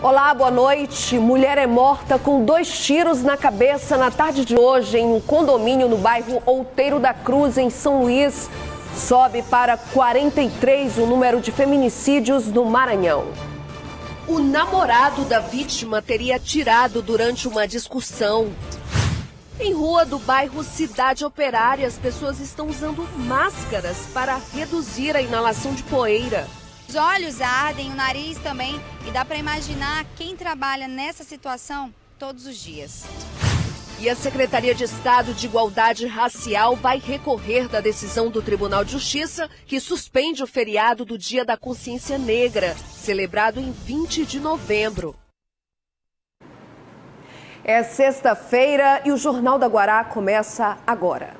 Olá, boa noite. Mulher é morta com 2 tiros na cabeça na tarde de hoje em um condomínio no bairro Outeiro da Cruz, em São Luís. Sobe para 43 o número de feminicídios no Maranhão. O namorado da vítima teria atirado durante uma discussão. Em rua do bairro Cidade Operária, as pessoas estão usando máscaras para reduzir a inalação de poeira. Os olhos ardem, o nariz também, e dá para imaginar quem trabalha nessa situação todos os dias. E a Secretaria de Estado de Igualdade Racial vai recorrer da decisão do Tribunal de Justiça que suspende o feriado do Dia da Consciência Negra, celebrado em 20 de novembro. É sexta-feira e o Jornal da Guará começa agora.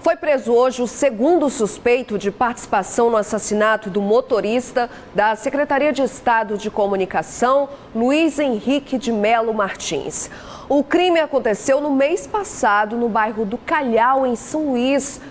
Foi preso hoje o segundo suspeito de participação no assassinato do motorista da Secretaria de Estado de Comunicação, Luiz Henrique de Melo Martins. O crime aconteceu no mês passado no bairro do Calhau, em São Luís.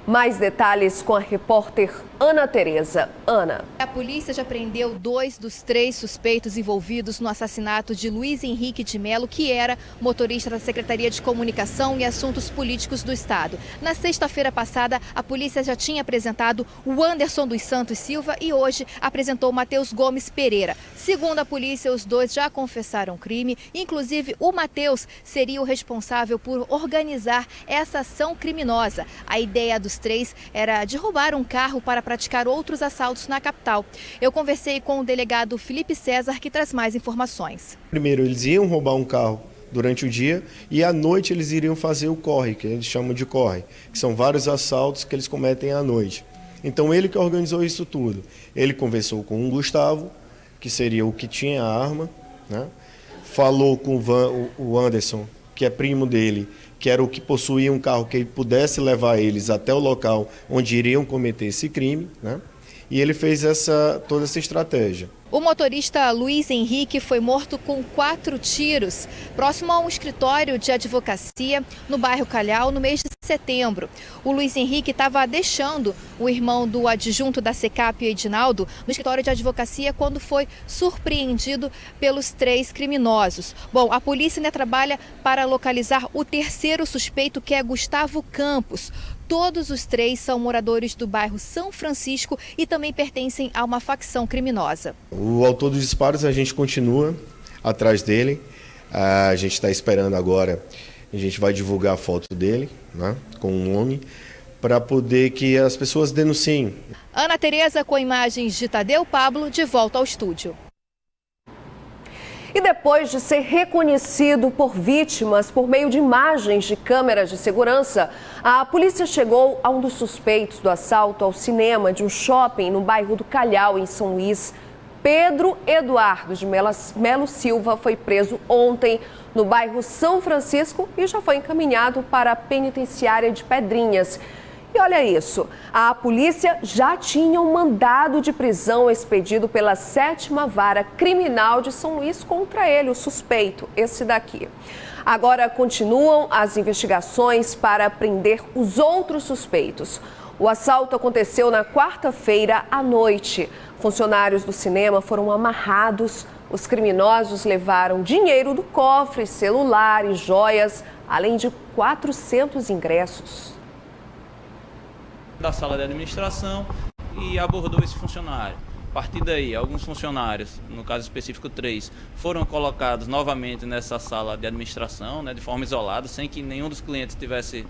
Mais detalhes com a repórter Ana Tereza. Ana. A polícia já prendeu 2 dos 3 suspeitos envolvidos no assassinato de Luiz Henrique de Melo, que era motorista da Secretaria de Comunicação e Assuntos Políticos do Estado. Na sexta-feira passada, a polícia já tinha apresentado o Anderson dos Santos Silva e hoje apresentou o Matheus Gomes Pereira. Segundo a polícia, os 2 já confessaram o crime. Inclusive, o Matheus seria o responsável por organizar essa ação criminosa. A ideia dos 3 era de roubar um carro para praticar outros assaltos na capital. Eu conversei com o delegado Felipe César, que traz mais informações. Primeiro, eles iam roubar um carro durante o dia e à noite eles iriam fazer o corre, que eles chamam de corre, que são vários assaltos que eles cometem à noite. Então ele que organizou isso tudo. Ele conversou com o Gustavo, que seria o que tinha a arma, né? Falou com o Anderson, que é primo dele, que era o que possuía um carro que pudesse levar eles até o local onde iriam cometer esse crime, né? E ele fez toda essa estratégia. O motorista Luiz Henrique foi morto com 4 tiros, próximo a um escritório de advocacia no bairro Calhau, no mês de setembro. O Luiz Henrique estava deixando o irmão do adjunto da SECAP, Edinaldo, no escritório de advocacia quando foi surpreendido pelos 3 criminosos. Bom, a polícia ainda trabalha para localizar o terceiro suspeito, que é Gustavo Campos. Todos os 3 são moradores do bairro São Francisco e também pertencem a uma facção criminosa. O autor dos disparos, a gente continua atrás dele. A gente está esperando agora, a gente vai divulgar a foto dele, né, com o nome, para poder que as pessoas denunciem. Ana Tereza com imagens de Tadeu Pablo, de volta ao estúdio. E depois de ser reconhecido por vítimas por meio de imagens de câmeras de segurança, a polícia chegou a um dos suspeitos do assalto ao cinema de um shopping no bairro do Calhau, em São Luís. Pedro Eduardo de Melo Silva foi preso ontem no bairro São Francisco e já foi encaminhado para a penitenciária de Pedrinhas. E olha isso, a polícia já tinha um mandado de prisão expedido pela 7ª Vara Criminal de São Luís contra ele, o suspeito, esse daqui. Agora continuam as investigações para prender os outros suspeitos. O assalto aconteceu na quarta-feira à noite. Funcionários do cinema foram amarrados. Os criminosos levaram dinheiro do cofre, celular e joias, além de 400 ingressos. Da sala de administração e abordou esse funcionário. A partir daí, alguns funcionários, no caso específico 3, foram colocados novamente nessa sala de administração, né, de forma isolada, sem que nenhum dos clientes tivesse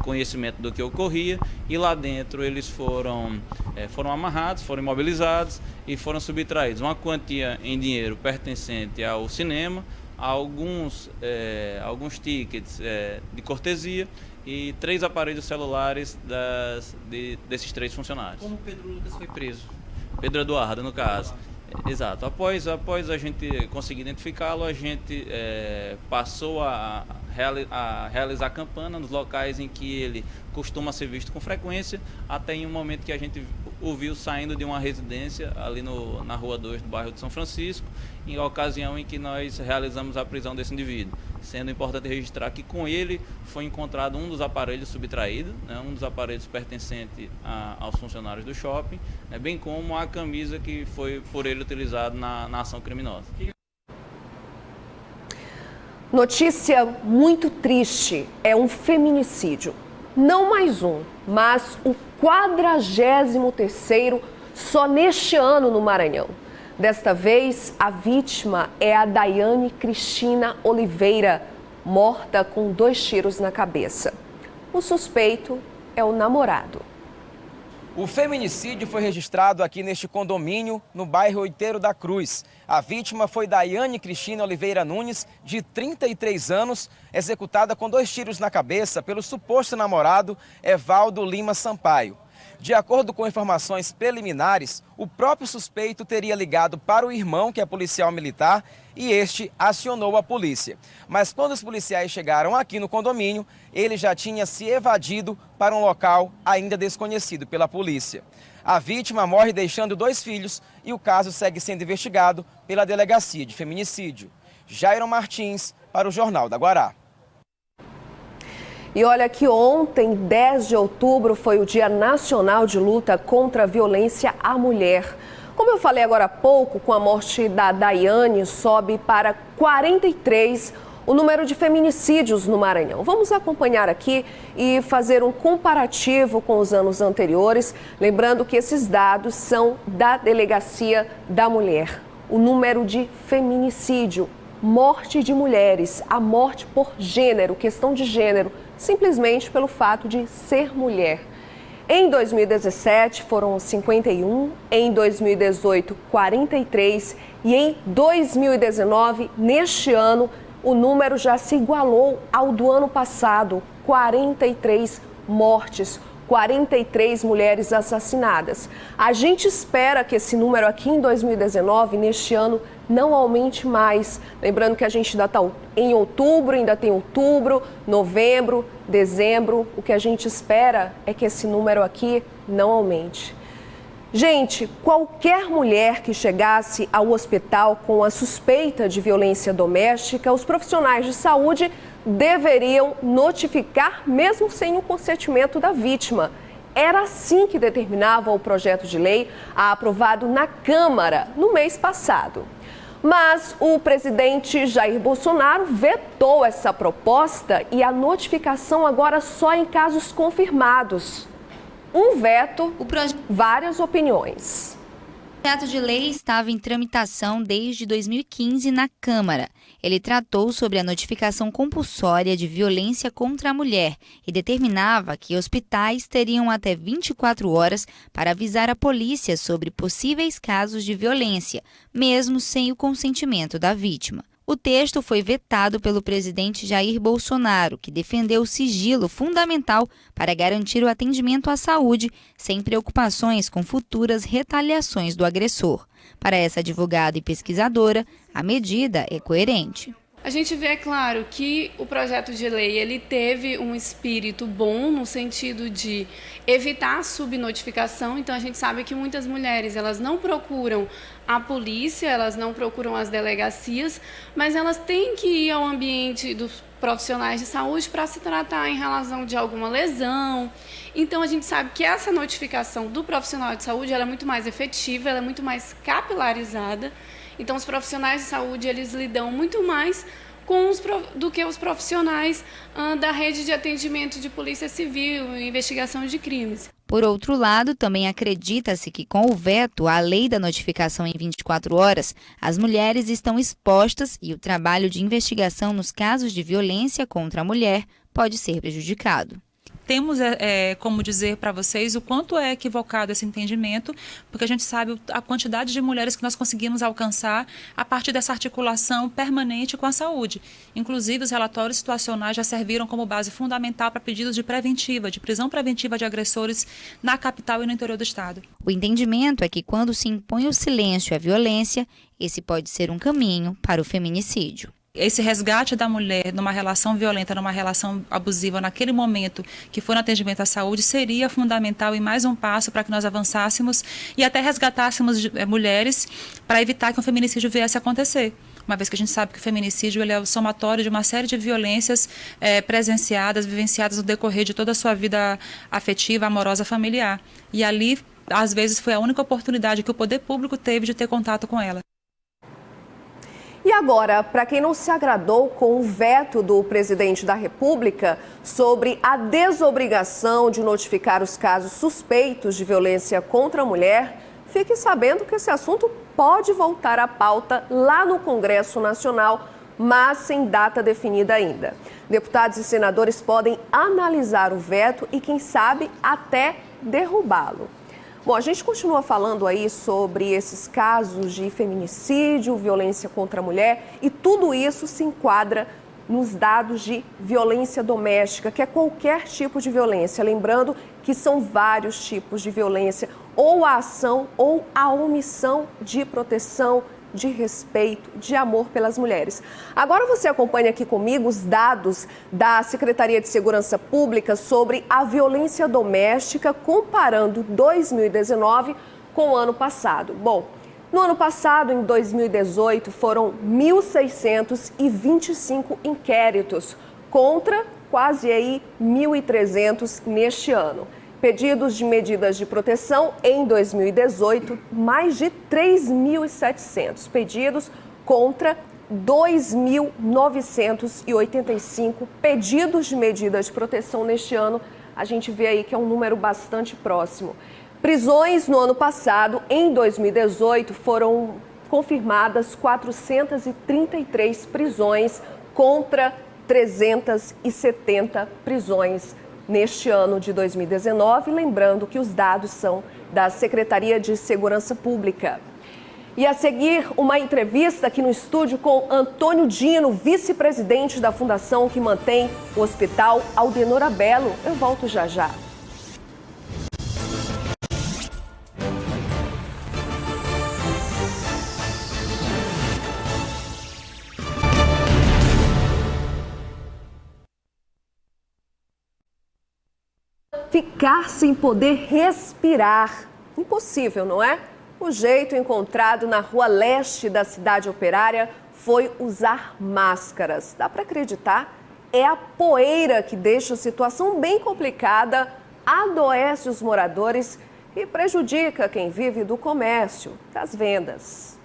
conhecimento do que ocorria, e lá dentro eles foram amarrados, foram imobilizados e foram subtraídos uma quantia em dinheiro pertencente ao cinema, alguns tickets de cortesia e 3 aparelhos celulares desses 3 funcionários. Como Pedro Lucas foi preso? Pedro Eduardo, no caso. Exato. Após a gente conseguir identificá-lo, a gente passou a realizar campana nos locais em que ele costuma ser visto com frequência, até em um momento que a gente o viu saindo de uma residência ali na Rua 2 do bairro de São Francisco, em ocasião em que nós realizamos a prisão desse indivíduo. Sendo importante registrar que com ele foi encontrado um dos aparelhos subtraídos, né, um dos aparelhos pertencente aos funcionários do shopping, né, bem como a camisa que foi por ele utilizada na ação criminosa. Notícia muito triste, é um feminicídio. Não mais um, mas o 43º só neste ano no Maranhão. Desta vez, a vítima é a Daiane Cristina Oliveira, morta com 2 tiros na cabeça. O suspeito é o namorado. O feminicídio foi registrado aqui neste condomínio, no bairro Oiteiro da Cruz. A vítima foi Daiane Cristina Oliveira Nunes, de 33 anos, executada com 2 tiros na cabeça pelo suposto namorado Evaldo Lima Sampaio. De acordo com informações preliminares, o próprio suspeito teria ligado para o irmão, que é policial militar, e este acionou a polícia. Mas quando os policiais chegaram aqui no condomínio, ele já tinha se evadido para um local ainda desconhecido pela polícia. A vítima morre deixando 2 filhos e o caso segue sendo investigado pela Delegacia de Feminicídio. Jairon Martins, para o Jornal da Guará. E olha que ontem, 10 de outubro, foi o Dia Nacional de Luta contra a Violência à Mulher. Como eu falei agora há pouco, com a morte da Daiane, sobe para 43 o número de feminicídios no Maranhão. Vamos acompanhar aqui e fazer um comparativo com os anos anteriores, lembrando que esses dados são da Delegacia da Mulher. O número de feminicídio, morte de mulheres, a morte por gênero, questão de gênero, simplesmente pelo fato de ser mulher. Em 2017 foram 51, em 2018 43 e em 2019, neste ano, o número já se igualou ao do ano passado, 43 mortes, 43 mulheres assassinadas. A gente espera que esse número aqui em 2019, neste ano, não aumente mais. Lembrando que a gente ainda está em outubro, ainda tem outubro, novembro, dezembro. O que a gente espera é que esse número aqui não aumente. Gente, qualquer mulher que chegasse ao hospital com a suspeita de violência doméstica, os profissionais de saúde deveriam notificar, mesmo sem o consentimento da vítima. Era assim que determinava o projeto de lei aprovado na Câmara no mês passado. Mas o presidente Jair Bolsonaro vetou essa proposta e a notificação agora só em casos confirmados. Um veto, várias opiniões. O projeto de lei estava em tramitação desde 2015 na Câmara. Ele tratou sobre a notificação compulsória de violência contra a mulher e determinava que hospitais teriam até 24 horas para avisar a polícia sobre possíveis casos de violência, mesmo sem o consentimento da vítima. O texto foi vetado pelo presidente Jair Bolsonaro, que defendeu o sigilo fundamental para garantir o atendimento à saúde, sem preocupações com futuras retaliações do agressor. Para essa advogada e pesquisadora, a medida é coerente. A gente vê, claro, que o projeto de lei ele teve um espírito bom no sentido de evitar a subnotificação. Então, a gente sabe que muitas mulheres elas não procuram a polícia, elas não procuram as delegacias, mas elas têm que ir ao ambiente dos profissionais de saúde para se tratar em relação de alguma lesão. Então, a gente sabe que essa notificação do profissional de saúde ela é muito mais efetiva, ela é muito mais capilarizada. Então, os profissionais de saúde, eles lidam muito mais do que os profissionais da rede de atendimento de polícia civil e investigação de crimes. Por outro lado, também acredita-se que com o veto à lei da notificação em 24 horas, as mulheres estão expostas e o trabalho de investigação nos casos de violência contra a mulher pode ser prejudicado. temos como dizer para vocês o quanto é equivocado esse entendimento, porque a gente sabe a quantidade de mulheres que nós conseguimos alcançar a partir dessa articulação permanente com a saúde. Inclusive, os relatórios situacionais já serviram como base fundamental para pedidos de prisão preventiva de agressores na capital e no interior do estado. O entendimento é que quando se impõe o silêncio e a violência, esse pode ser um caminho para o feminicídio. Esse resgate da mulher numa relação violenta, numa relação abusiva, naquele momento que for no atendimento à saúde, seria fundamental e mais um passo para que nós avançássemos e até resgatássemos mulheres para evitar que um feminicídio viesse a acontecer. Uma vez que a gente sabe que o feminicídio ele é o somatório de uma série de violências presenciadas, vivenciadas no decorrer de toda a sua vida afetiva, amorosa, familiar. E ali, às vezes, foi a única oportunidade que o poder público teve de ter contato com ela. E agora, para quem não se agradou com o veto do presidente da República sobre a desobrigação de notificar os casos suspeitos de violência contra a mulher, fique sabendo que esse assunto pode voltar à pauta lá no Congresso Nacional, mas sem data definida ainda. Deputados e senadores podem analisar o veto e, quem sabe, até derrubá-lo. Bom, a gente continua falando aí sobre esses casos de feminicídio, violência contra a mulher, e tudo isso se enquadra nos dados de violência doméstica, que é qualquer tipo de violência. Lembrando que são vários tipos de violência, ou a ação ou a omissão de proteção, de respeito, de amor pelas mulheres. Agora você acompanha aqui comigo os dados da Secretaria de Segurança Pública sobre a violência doméstica, comparando 2019 com o ano passado. Bom, no ano passado, em 2018, foram 1.625 inquéritos, contra quase aí 1.300 neste ano. Pedidos de medidas de proteção em 2018, mais de 3.700 pedidos contra 2.985 pedidos de medidas de proteção neste ano. A gente vê aí que é um número bastante próximo. Prisões no ano passado, em 2018, foram confirmadas 433 prisões contra 370 prisões neste ano de 2019, lembrando que os dados são da Secretaria de Segurança Pública. E a seguir, uma entrevista aqui no estúdio com Antônio Dino, vice-presidente da fundação que mantém o Hospital Aldenor Abelo. Eu volto já já. Ficar sem poder respirar. Impossível, não é? O jeito encontrado na rua leste da cidade operária foi usar máscaras. Dá para acreditar? É a poeira que deixa a situação bem complicada, adoece os moradores e prejudica quem vive do comércio, das vendas.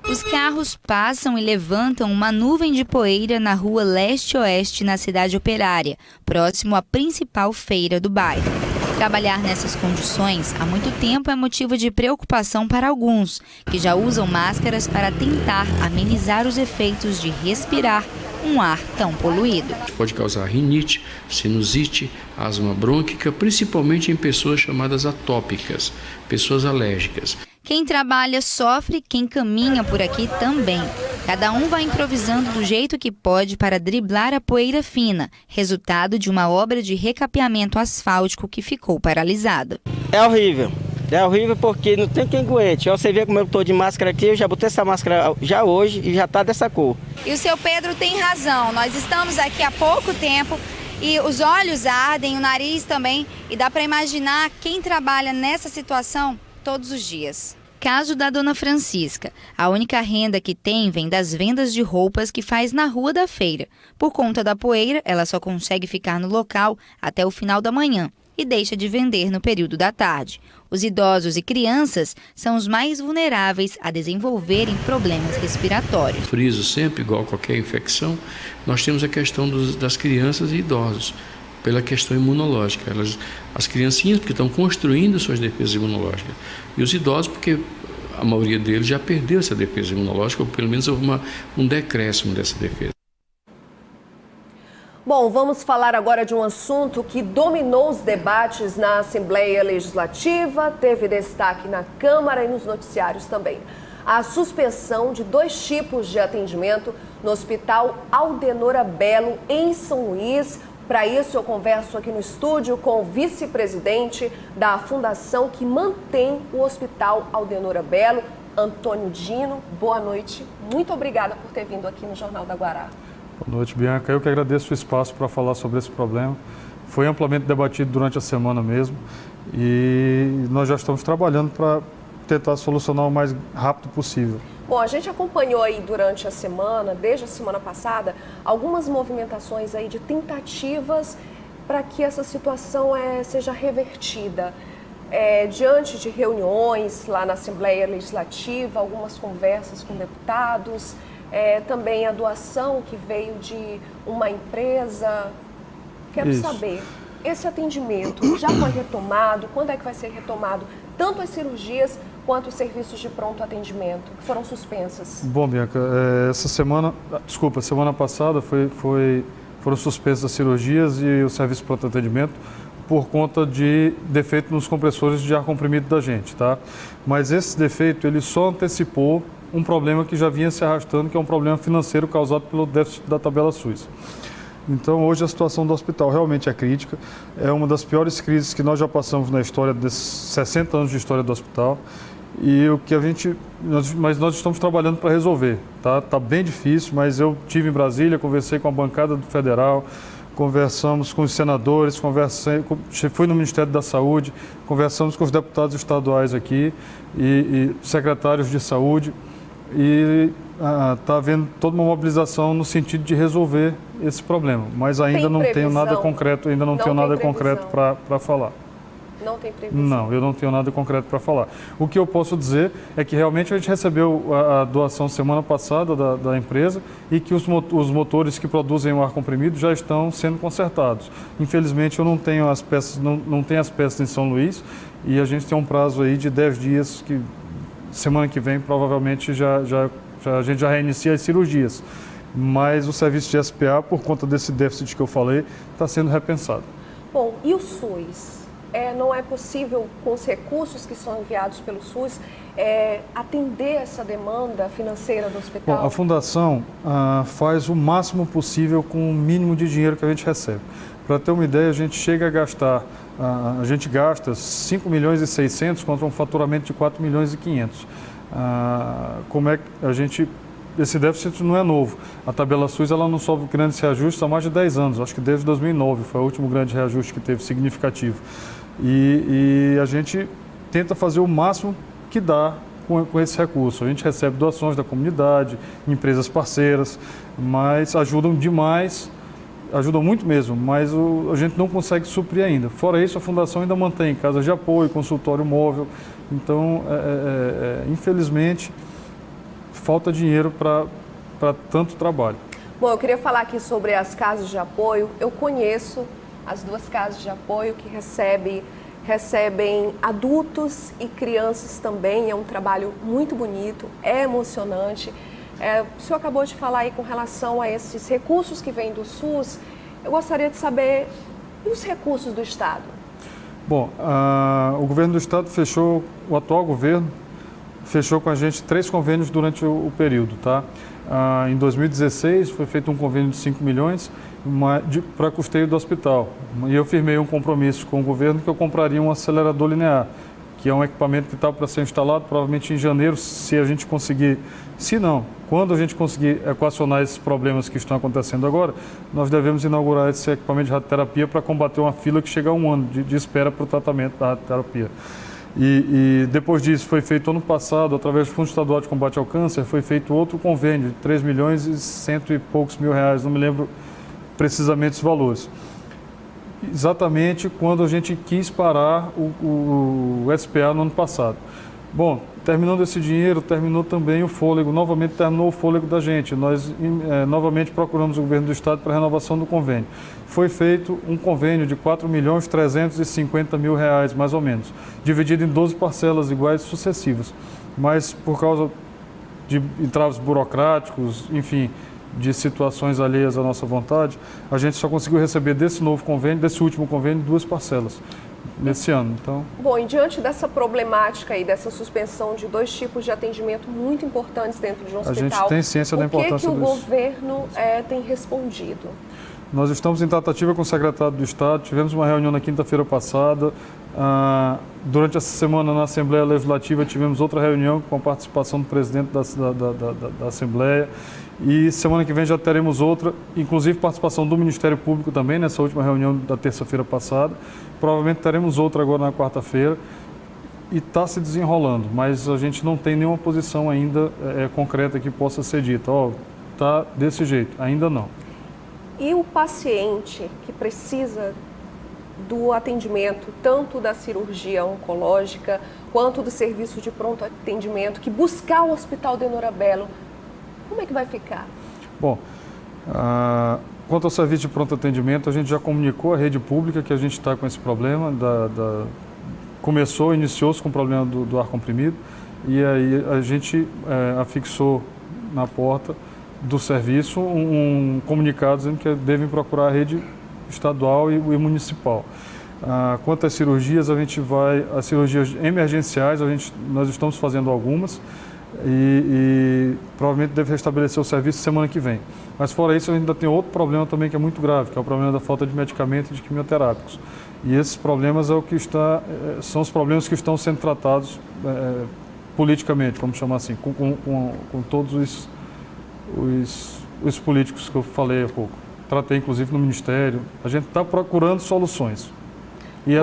Os carros passam e levantam uma nuvem de poeira na rua leste-oeste na cidade operária, próximo à principal feira do bairro. Trabalhar nessas condições há muito tempo é motivo de preocupação para alguns, que já usam máscaras para tentar amenizar os efeitos de respirar um ar tão poluído. Pode causar rinite, sinusite, asma brônquica, principalmente em pessoas chamadas atópicas, pessoas alérgicas. Quem trabalha sofre, quem caminha por aqui também. Cada um vai improvisando do jeito que pode para driblar a poeira fina, resultado de uma obra de recapeamento asfáltico que ficou paralisada. É horrível porque não tem quem aguente. Você vê como eu estou de máscara aqui, eu já botei essa máscara já hoje e já está dessa cor. E o seu Pedro tem razão, nós estamos aqui há pouco tempo e os olhos ardem, o nariz também, e dá para imaginar quem trabalha nessa situação todos os dias. Caso da dona Francisca. A única renda que tem vem das vendas de roupas que faz na rua da feira. Por conta da poeira, ela só consegue ficar no local até o final da manhã e deixa de vender no período da tarde. Os idosos e crianças são os mais vulneráveis a desenvolverem problemas respiratórios. Friso sempre, igual a qualquer infecção, nós temos a questão das crianças e idosos. Pela questão imunológica, as criancinhas porque estão construindo suas defesas imunológicas e os idosos porque a maioria deles já perdeu essa defesa imunológica ou pelo menos houve um decréscimo dessa defesa. Bom, vamos falar agora de um assunto que dominou os debates na Assembleia Legislativa, teve destaque na Câmara e nos noticiários também. A suspensão de 2 tipos de atendimento no Hospital Aldenora Belo, em São Luís. Para isso, eu converso aqui no estúdio com o vice-presidente da fundação que mantém o Hospital Aldenora Belo, Antônio Dino. Boa noite. Muito obrigada por ter vindo aqui no Jornal da Guará. Boa noite, Bianca. Eu que agradeço o espaço para falar sobre esse problema. Foi amplamente debatido durante a semana mesmo e nós já estamos trabalhando para tentar solucionar o mais rápido possível. Bom, a gente acompanhou aí durante a semana, desde a semana passada, algumas movimentações aí de tentativas para que essa situação seja revertida. Diante de reuniões lá na Assembleia Legislativa, algumas conversas com deputados, também a doação que veio de uma empresa. Quero saber, esse atendimento já foi retomado? Quando é que vai ser retomado? Tanto as cirurgias quanto os serviços de pronto atendimento, que foram suspensas. Bom, Bianca, semana passada foram suspensas as cirurgias e o serviço de pronto atendimento por conta de defeito nos compressores de ar comprimido da gente, tá? Mas esse defeito, ele só antecipou um problema que já vinha se arrastando, que é um problema financeiro causado pelo déficit da tabela SUS. Então, hoje a situação do hospital realmente é crítica, é uma das piores crises que nós já passamos na história desses 60 anos de história do hospital e o que mas nós estamos trabalhando para resolver, tá? Tá bem difícil, mas eu estive em Brasília, conversei com a bancada do Federal, conversamos com os senadores, fui no Ministério da Saúde, conversamos com os deputados estaduais aqui e secretários de saúde e está havendo toda uma mobilização no sentido de resolver esse problema, mas ainda não tenho nada concreto, para falar. Não tem previsão? Não, eu não tenho nada concreto para falar. O que eu posso dizer é que realmente a gente recebeu a doação semana passada da empresa e que os motores que produzem o ar comprimido já estão sendo consertados. Infelizmente eu não tenho as peças, não tenho as peças em São Luís e a gente tem um prazo aí de 10 dias que semana que vem provavelmente a gente já reinicia as cirurgias. Mas o serviço de SPA, por conta desse déficit que eu falei, está sendo repensado. Bom, e o SUS? Não é possível, com os recursos que são enviados pelo SUS, atender essa demanda financeira do hospital? Bom, a Fundação faz o máximo possível com o mínimo de dinheiro que a gente recebe. Para ter uma ideia, a gente chega a gastar, a gente gasta 5 milhões e 600 contra um faturamento de 4 milhões e 500. Como é que a gente... Esse déficit não é novo. A tabela SUS ela não sofre grandes reajustes há mais de 10 anos, acho que desde 2009 foi o último grande reajuste que teve significativo. E a gente tenta fazer o máximo que dá com esse recurso. A gente recebe doações da comunidade, empresas parceiras, mas ajudam demais, ajudam muito mesmo, mas a gente não consegue suprir ainda. Fora isso, a Fundação ainda mantém casas de apoio, consultório móvel, então, infelizmente, falta dinheiro para tanto trabalho. Bom, eu queria falar aqui sobre as casas de apoio. Eu conheço as 2 casas de apoio que recebem adultos e crianças também. É um trabalho muito bonito, é emocionante. O senhor acabou de falar aí com relação a esses recursos que vêm do SUS. Eu gostaria de saber, e os recursos do Estado? Bom, o governo do Estado o atual governo fechou com a gente 3 convênios durante o período, tá? Em 2016 foi feito um convênio de 5 milhões para custeio do hospital. E eu firmei um compromisso com o governo que eu compraria um acelerador linear, que é um equipamento que está para ser instalado provavelmente em janeiro, se a gente conseguir. Se não, quando a gente conseguir equacionar esses problemas que estão acontecendo agora, nós devemos inaugurar esse equipamento de radioterapia para combater uma fila que chega a 1 ano de espera para o tratamento da radioterapia. E depois disso foi feito ano passado, através do Fundo Estadual de Combate ao Câncer, foi feito outro convênio de 3 milhões e 100 e poucos mil reais, não me lembro precisamente os valores. Exatamente quando a gente quis parar o SPA no ano passado. Bom, terminando esse dinheiro, terminou também o fôlego, novamente terminou o fôlego da gente. Nós novamente procuramos o governo do Estado para a renovação do convênio. Foi feito um convênio de 4 milhões 350 mil reais, mais ou menos, dividido em 12 parcelas iguais sucessivas. Mas por causa de entraves burocráticos, enfim, de situações alheias à nossa vontade, a gente só conseguiu receber desse novo convênio, desse último convênio, 2 parcelas nesse ano. Então, bom, e diante dessa problemática e dessa suspensão de 2 tipos de atendimento muito importantes dentro de um hospital, a gente tem ciência da importância o que disso. o governo tem respondido? Nós estamos em tratativa com o secretário do Estado, tivemos uma reunião na quinta-feira passada. Durante essa semana na Assembleia Legislativa tivemos outra reunião com a participação do presidente da Assembleia e semana que vem já teremos outra, inclusive participação do Ministério Público também nessa última reunião da terça-feira passada. Provavelmente teremos outra agora na quarta-feira e está se desenrolando, mas a gente não tem nenhuma posição ainda concreta que possa ser dita. Está desse jeito, ainda não. E o paciente que precisa do atendimento, tanto da cirurgia oncológica, quanto do serviço de pronto atendimento, que buscar o Hospital Denora Bello, como é que vai ficar? Bom, quanto ao serviço de pronto atendimento, a gente já comunicou à rede pública que a gente está com esse problema, iniciou-se com o problema do ar comprimido, e aí a gente afixou na porta do serviço um comunicado dizendo que devem procurar a rede estadual e municipal. Quanto às cirurgias, as cirurgias emergenciais, nós estamos fazendo algumas e provavelmente deve restabelecer o serviço semana que vem. Mas fora isso, a gente ainda tem outro problema também que é muito grave, que é o problema da falta de medicamentos e de quimioterápicos. E esses problemas são os problemas que estão sendo tratados politicamente, vamos chamar assim, com todos os políticos que eu falei há pouco. Tratei inclusive no Ministério. A gente está procurando soluções. E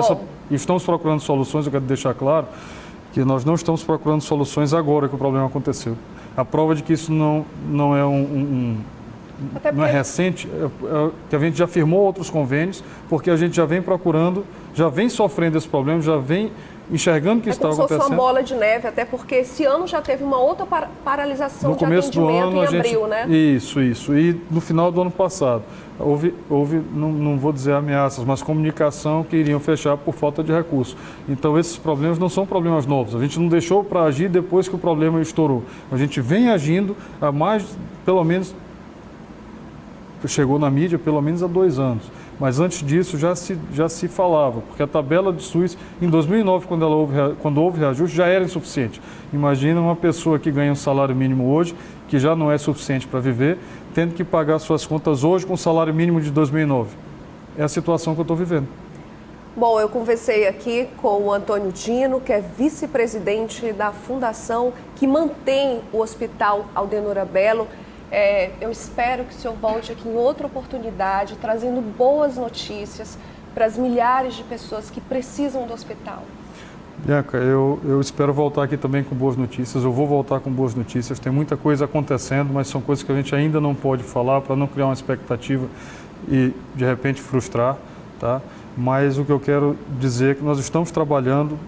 estamos procurando soluções, eu quero deixar claro que nós não estamos procurando soluções agora que o problema aconteceu. A prova de que isso não é não é recente, que a gente já firmou outros convênios, porque a gente já vem procurando, já vem sofrendo esse problema, já vem enxergando que isso está acontecendo. É como se fosse uma bola de neve, até porque esse ano já teve uma outra paralisação de atendimento em abril, né? Isso. E no final do ano passado, houve não vou dizer ameaças, mas comunicação que iriam fechar por falta de recursos. Então, esses problemas não são problemas novos. A gente não deixou para agir depois que o problema estourou. A gente vem agindo há pelo menos, chegou na mídia pelo menos há 2 anos. Mas antes disso já se falava, porque a tabela de SUS, em 2009, quando houve reajuste, já era insuficiente. Imagina uma pessoa que ganha um salário mínimo hoje, que já não é suficiente para viver, tendo que pagar suas contas hoje com o salário mínimo de 2009. É a situação que eu estou vivendo. Bom, eu conversei aqui com o Antônio Dino, que é vice-presidente da fundação que mantém o Hospital Denora Bello. Eu espero que o senhor volte aqui em outra oportunidade, trazendo boas notícias para as milhares de pessoas que precisam do hospital. Bianca, eu espero voltar aqui também com boas notícias. Eu vou voltar com boas notícias. Tem muita coisa acontecendo, mas são coisas que a gente ainda não pode falar para não criar uma expectativa e, de repente, frustrar, tá? Mas o que eu quero dizer é que nós estamos trabalhando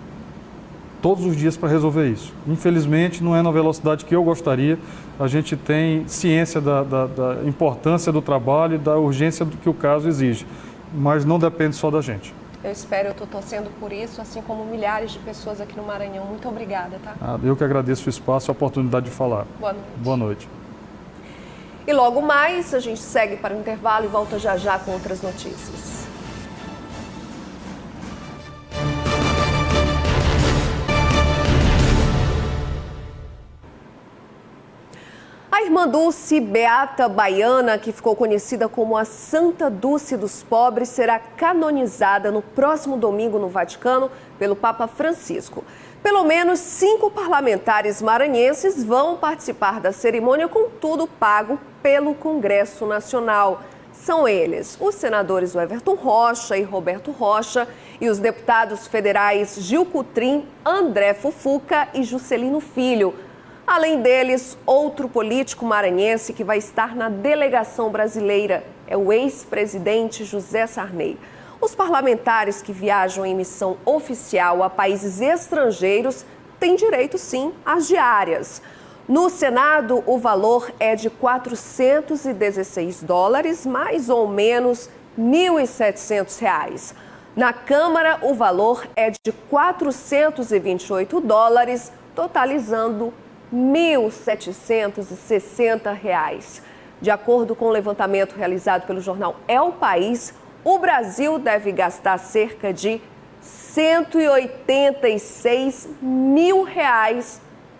todos os dias para resolver isso. Infelizmente, não é na velocidade que eu gostaria. A gente tem ciência da importância do trabalho e da urgência do que o caso exige, mas não depende só da gente. Eu estou torcendo por isso, assim como milhares de pessoas aqui no Maranhão. Muito obrigada, tá? Eu que agradeço o espaço e a oportunidade de falar. Boa noite. Boa noite. E logo mais, a gente segue para o intervalo e volta já com outras notícias. A irmã Dulce Beata Baiana, que ficou conhecida como a Santa Dulce dos Pobres, será canonizada no próximo domingo no Vaticano pelo Papa Francisco. Pelo menos 5 parlamentares maranhenses vão participar da cerimônia, com tudo pago pelo Congresso Nacional. São eles os senadores Everton Rocha e Roberto Rocha e os deputados federais Gil Cutrim, André Fufuca e Juscelino Filho. Além deles, outro político maranhense que vai estar na delegação brasileira é o ex-presidente José Sarney. Os parlamentares que viajam em missão oficial a países estrangeiros têm direito, sim, às diárias. No Senado, o valor é de $416, mais ou menos R$ 1.700. Na Câmara, o valor é de $428, totalizando R$ 1.760. De acordo com o levantamento realizado pelo jornal El País, o Brasil deve gastar cerca de R$186 mil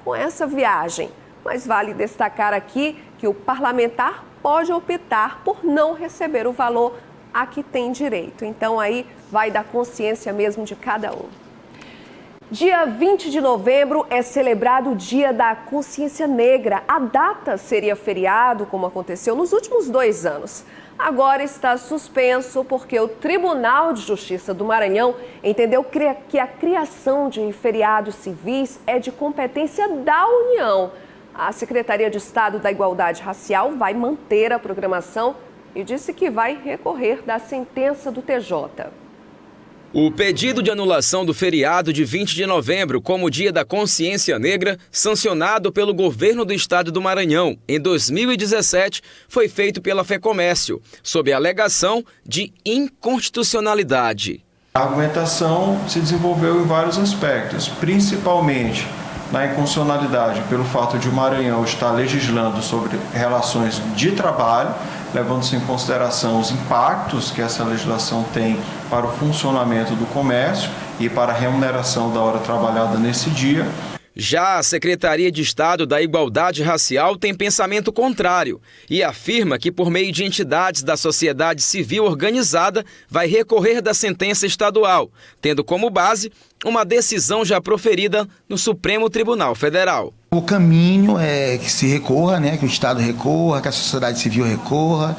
com essa viagem. Mas vale destacar aqui que o parlamentar pode optar por não receber o valor a que tem direito. Então aí vai da consciência mesmo de cada um. Dia 20 de novembro é celebrado o Dia da Consciência Negra. A data seria feriado, como aconteceu nos últimos 2 anos. Agora está suspenso porque o Tribunal de Justiça do Maranhão entendeu que a criação de feriados civis é de competência da União. A Secretaria de Estado da Igualdade Racial vai manter a programação e disse que vai recorrer da sentença do TJ. O pedido de anulação do feriado de 20 de novembro como Dia da Consciência Negra, sancionado pelo governo do estado do Maranhão em 2017, foi feito pela FEComércio, sob a alegação de inconstitucionalidade. A argumentação se desenvolveu em vários aspectos, principalmente na inconstitucionalidade pelo fato de o Maranhão estar legislando sobre relações de trabalho, levando-se em consideração os impactos que essa legislação tem para o funcionamento do comércio e para a remuneração da hora trabalhada nesse dia. Já a Secretaria de Estado da Igualdade Racial tem pensamento contrário e afirma que, por meio de entidades da sociedade civil organizada, vai recorrer da sentença estadual, tendo como base uma decisão já proferida no Supremo Tribunal Federal. O caminho é que se recorra, que o Estado recorra, que a sociedade civil recorra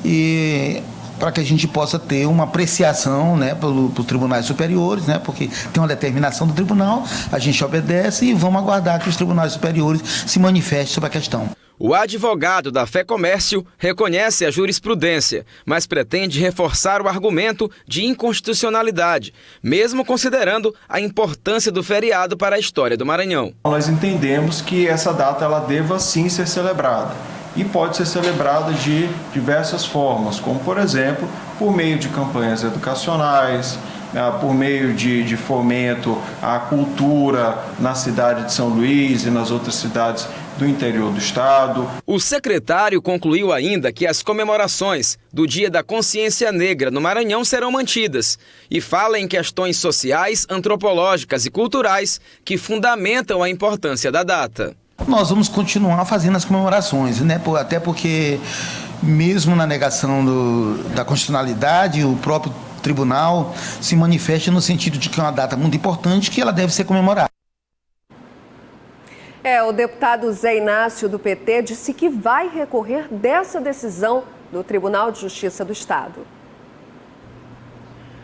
e para que a gente possa ter uma apreciação pelos tribunais superiores, porque tem uma determinação do tribunal, a gente obedece e vamos aguardar que os tribunais superiores se manifestem sobre a questão. O advogado da FEComércio reconhece a jurisprudência, mas pretende reforçar o argumento de inconstitucionalidade, mesmo considerando a importância do feriado para a história do Maranhão. Nós entendemos que essa data ela deva sim ser celebrada. E pode ser celebrada de diversas formas, como, por exemplo, por meio de campanhas educacionais, por meio de fomento à cultura na cidade de São Luís e nas outras cidades do interior do estado. O secretário concluiu ainda que as comemorações do Dia da Consciência Negra no Maranhão serão mantidas e fala em questões sociais, antropológicas e culturais que fundamentam a importância da data. Nós vamos continuar fazendo as comemorações, até porque mesmo na negação da constitucionalidade, o próprio tribunal se manifesta no sentido de que é uma data muito importante que ela deve ser comemorada. O deputado Zé Inácio do PT disse que vai recorrer dessa decisão do Tribunal de Justiça do Estado.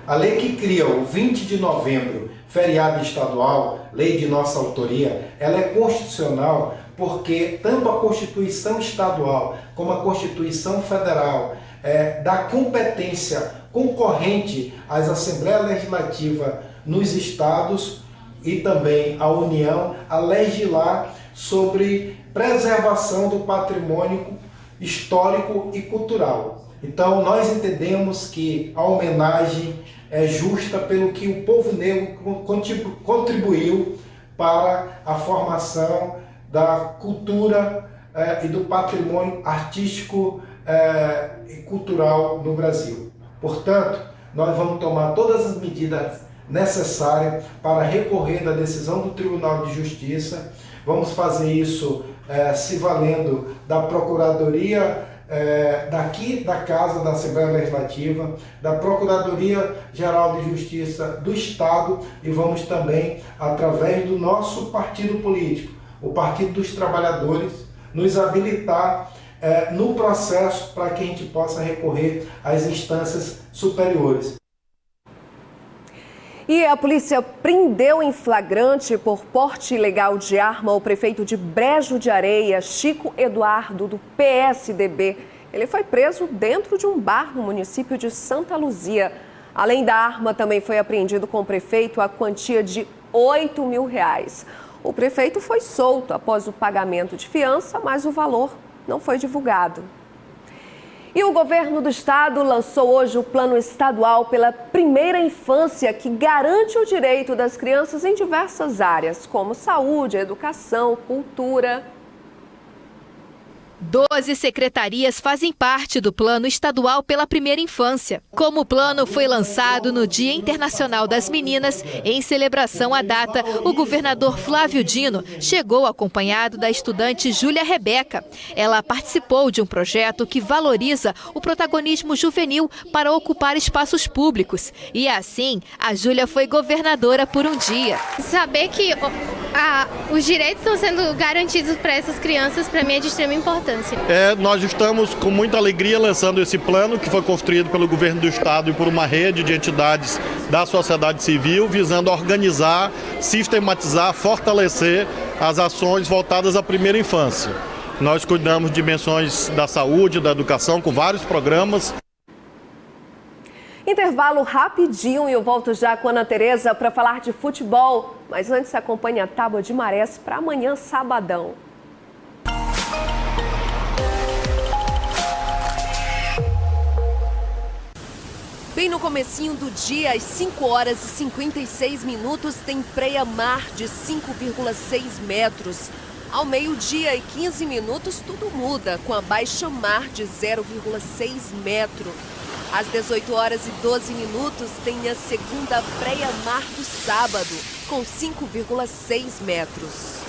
A lei que cria o 20 de novembro, feriado estadual, lei de nossa autoria, ela é constitucional porque tanto a Constituição Estadual como a Constituição Federal dá competência concorrente às Assembleias Legislativas nos estados e também à União a legislar sobre preservação do patrimônio histórico e cultural. Então, nós entendemos que a homenagem é justa pelo que o povo negro contribuiu para a formação da cultura e do patrimônio artístico e cultural no Brasil. Portanto, nós vamos tomar todas as medidas necessárias para recorrer da decisão do Tribunal de Justiça. Vamos fazer isso se valendo da Procuradoria daqui da Casa da Assembleia Legislativa, da Procuradoria-Geral de Justiça do Estado e vamos também, através do nosso partido político, o Partido dos Trabalhadores, nos habilitar no processo para que a gente possa recorrer às instâncias superiores. E a polícia prendeu em flagrante por porte ilegal de arma o prefeito de Brejo de Areia, Chico Eduardo, do PSDB. Ele foi preso dentro de um bar no município de Santa Luzia. Além da arma, também foi apreendido com o prefeito a quantia de R$8 mil. O prefeito foi solto após o pagamento de fiança, mas o valor não foi divulgado. E o governo do estado lançou hoje o Plano Estadual pela Primeira Infância, que garante o direito das crianças em diversas áreas, como saúde, educação, cultura. 12 secretarias fazem parte do Plano Estadual pela Primeira Infância. Como o plano foi lançado no Dia Internacional das Meninas, em celebração à data, o governador Flávio Dino chegou acompanhado da estudante Júlia Rebeca. Ela participou de um projeto que valoriza o protagonismo juvenil para ocupar espaços públicos. E assim, a Júlia foi governadora por um dia. Saber que os direitos estão sendo garantidos para essas crianças, para mim, é de extrema importância. Nós estamos com muita alegria lançando esse plano que foi construído pelo governo do estado e por uma rede de entidades da sociedade civil, visando organizar, sistematizar, fortalecer as ações voltadas à primeira infância. Nós cuidamos de dimensões da saúde, da educação, com vários programas. Intervalo rapidinho e eu volto já com a Ana Tereza para falar de futebol. Mas antes, acompanhe a tábua de marés para amanhã, sabadão. Bem no comecinho do dia, às 5 horas e 56 minutos, tem freia-mar de 5,6 metros. Ao meio-dia e 15 minutos, tudo muda, com a baixa-mar de 0,6 metro. Às 18 horas e 12 minutos, tem a segunda freia-mar do sábado, com 5,6 metros.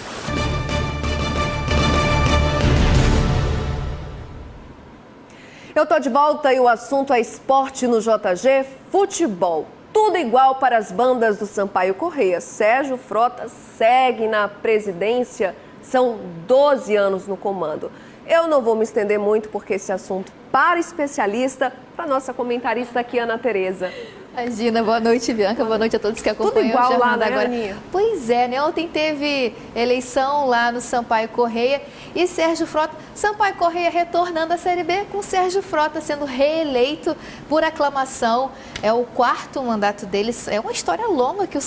Eu tô de volta e o assunto é esporte no JG, futebol. Tudo igual para as bandas do Sampaio Corrêa. Sérgio Frota segue na presidência, são 12 anos no comando. Eu não vou me estender muito porque esse assunto para especialista, para nossa comentarista aqui, Ana Tereza. Imagina, boa noite, Bianca, boa noite a todos que acompanham. Tudo igual o lá, né, agora. Aninha? Pois é, né? Ontem teve eleição lá no Sampaio Corrêa e Sérgio Frota, Sampaio Corrêa retornando à Série B, com Sérgio Frota sendo reeleito por aclamação. É o 4º mandato deles, é uma história longa que o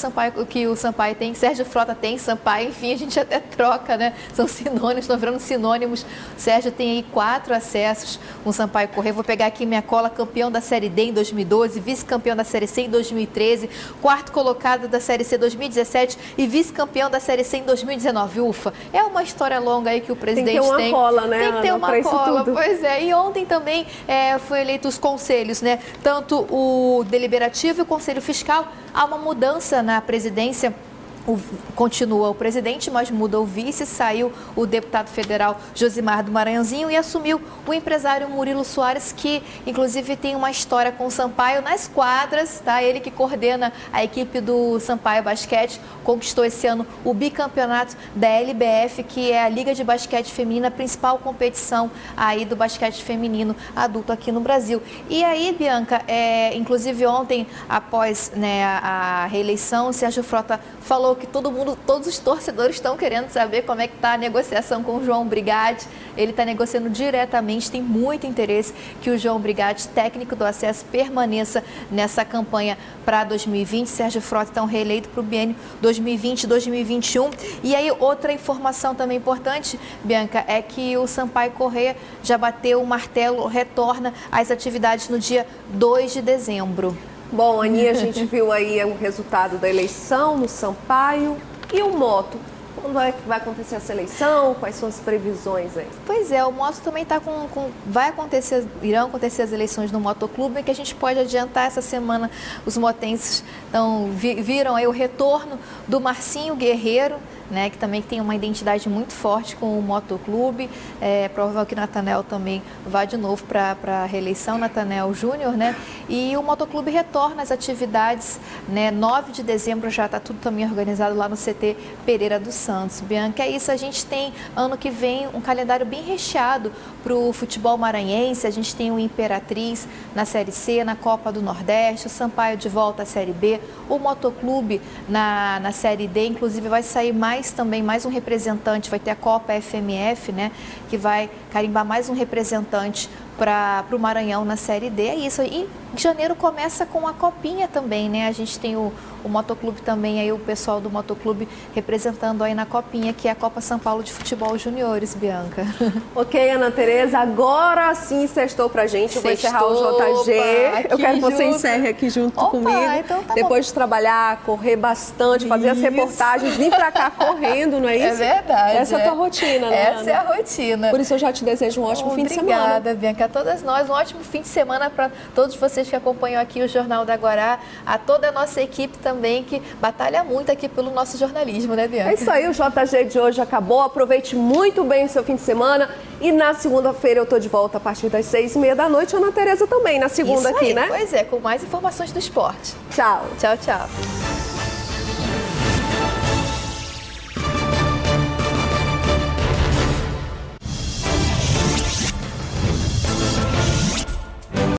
Sampaio tem, Sérgio Frota tem, Sampaio, enfim, a gente até troca, né? São sinônimos, estão virando sinônimos. O Sérgio tem aí 4 acessos com o Sampaio Corrêa. Vou pegar aqui minha cola, campeão da Série D em 2012, vice-campeão da Série C em 2013, 4º colocado da Série C 2017 e vice-campeão da Série C em 2019. Ufa, é uma história longa aí que o presidente tem. Tem que ter uma cola, né? Tem que ter Ana, uma cola, pois é. E ontem também foi eleito os conselhos, né? Tanto o Deliberativo e o Conselho Fiscal. Há uma mudança na presidência. Continua o presidente, mas muda o vice, saiu o deputado federal Josimar do Maranhãozinho e assumiu o empresário Murilo Soares, que inclusive tem uma história com o Sampaio nas quadras, tá? Ele que coordena a equipe do Sampaio Basquete, conquistou esse ano o bicampeonato da LBF, que é a Liga de Basquete Feminina, a principal competição aí do basquete feminino adulto aqui no Brasil. E aí, Bianca, inclusive ontem, após, né, a reeleição, o Sérgio Frota falou que todos os torcedores estão querendo saber como é que está a negociação com o João Brigatti. Ele está negociando diretamente, tem muito interesse que o João Brigatti, técnico do acesso, permaneça nessa campanha para 2020. Sérgio Frota, então, reeleito para o biênio 2020-2021. E aí, outra informação também importante, Bianca, é que o Sampaio Corrêa já bateu o martelo, retorna às atividades no dia 2 de dezembro. Bom, Aninha, a gente viu aí o resultado da eleição no Sampaio e o Moto. Quando é que vai acontecer essa eleição? Quais são as previsões aí? Pois é, o Moto também está irão acontecer as eleições no Motoclube, que a gente pode adiantar essa semana. Os motenses viram aí o retorno do Marcinho Guerreiro, né, que também tem uma identidade muito forte com o Motoclube. É provável que Nathanael também vá de novo para a reeleição, Nathanael Júnior, né? E o Motoclube retorna às atividades, né? 9 de dezembro já está tudo também organizado lá no CT Pereira dos Santos. Bianca, é isso. A gente tem, ano que vem, um calendário bem recheado para o futebol maranhense. A gente tem o Imperatriz na Série C, na Copa do Nordeste, o Sampaio de volta à Série B, o Motoclube na Série D. Inclusive, vai sair mais um representante, vai ter a Copa FMF, né, que vai carimbar mais um representante para o Maranhão na Série D. É isso. E janeiro começa com a copinha também, né? A gente tem o motoclube também, aí o pessoal do motoclube representando aí na copinha, que é a Copa São Paulo de Futebol Juniores, Bianca. Ok, Ana Tereza, agora sim sextou pra gente. Eu vou encerrar o JG. Eu quero que você encerre aqui junto comigo. Então tá depois de trabalhar, correr bastante, fazer as reportagens, vir pra cá correndo, não é isso? É verdade. Essa é a tua rotina, né, Essa é a rotina. Por isso eu já te desejo um ótimo fim de semana. Obrigada, Bianca. A todas nós, um ótimo fim de semana para todos vocês que acompanham aqui o Jornal da Guará, a toda a nossa equipe também, que batalha muito aqui pelo nosso jornalismo, né, Bianca? É isso aí, o JG de hoje acabou. Aproveite muito bem o seu fim de semana. E na segunda-feira eu tô de volta a partir das 6h30 da noite. Ana Tereza também, na segunda isso aqui, aí, né? Pois é, com mais informações do esporte. Tchau. Tchau, tchau.